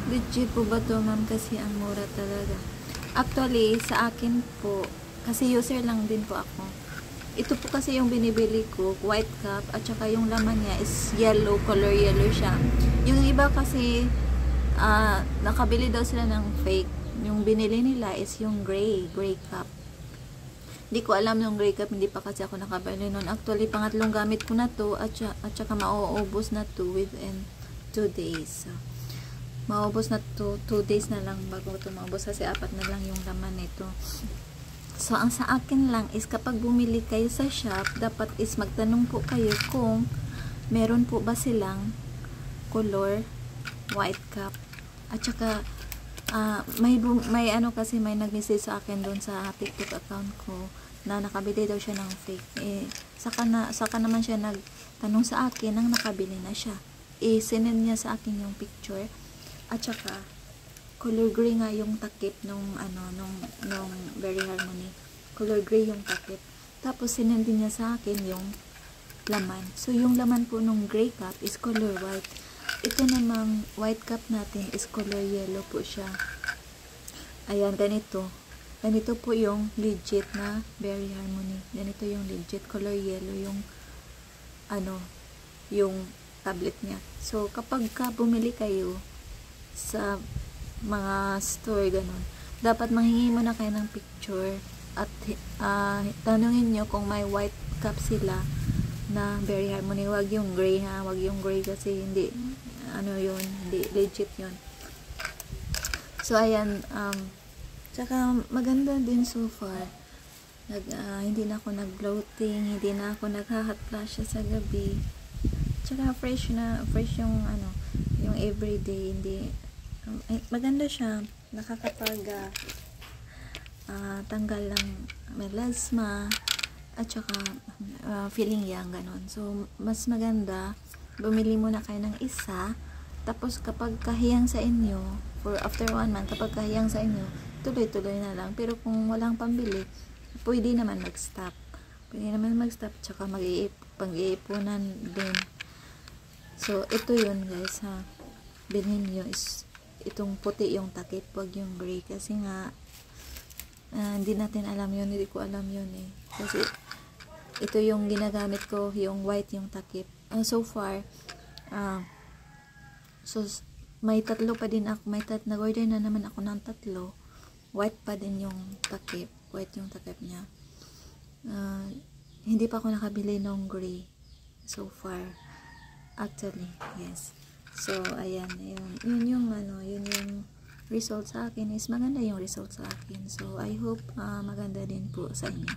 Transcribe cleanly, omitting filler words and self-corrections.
Legit po ba to, ma'am? Kasi ang mura talaga. Actually, sa akin po, kasi user lang din po ako. Ito po kasi yung binibili ko, white cup, at saka yung laman niya is yellow, color yellow siya. Yung iba kasi, nakabili daw sila ng fake. Yung binili nila is yung gray cup. Hindi ko alam yung gray cup, hindi pa kasi ako nakabili nun. Actually, pangatlong gamit ko na to, at saka mauubos na to within 2 days. So, maubos na to 2 days na lang bago ito maubos kasi 4 na lang yung laman nito. So, ang sa akin lang is kapag bumili kayo sa shop, dapat is magtanong po kayo kung meron po ba silang color white cup. At saka, may ano kasi may nag-message sa akin doon sa TikTok account ko na nakabili daw siya ng fake. Saka naman siya nagtanong sa akin nang nakabili na siya. Sinend niya sa akin yung picture. At saka, color gray nga yung takip nung Very Harmony. Color gray yung takip. Tapos, sinend niya sa akin yung laman. So, yung laman po nung gray cup is color white. Ito namang white cup natin is color yellow po siya. Ayan, ganito. Ganito po yung legit na Very Harmony. Ganito yung legit color yellow yung yung tablet niya. So, kapag bumili kayo sa mga store, ganun, dapat manghingi mo na kayo ng picture at tanungin nyo kung may white cup sila na Very Harmony. Wag yung gray ha. Wag yung gray kasi hindi hindi legit yun. So, ayan, tsaka maganda din so far. Hindi na ako nag-bloating, hindi na ako nag-hot flash sa gabi. Tsaka fresh yung yung everyday, hindi maganda siya, nakakapag tanggal ng melasma at saka feeling young, ganon. So, mas maganda bumili muna kayo ng isa, tapos kapag kahiyang sa inyo, for after 1 month, kapag kahiyang sa inyo, tuloy-tuloy na lang. Pero kung walang pambili, pwede naman mag-stop. Tsaka pag-iipunan din. So, ito yun guys ha. Bilhin nyo is itong puti yung takip, wag yung gray. Kasi nga, hindi natin alam yun. Hindi ko alam yun eh. Kasi, ito yung ginagamit ko, yung white yung takip. So far, may 3 pa din ako. Nag-order na naman ako ng 3. White pa din yung takip. White yung takip niya. Hindi pa ako nakabili ng gray. So far. Actually, yes. So, ayan. Yun yung result sa akin is maganda yung result sa akin. So, I hope maganda din po sa inyo.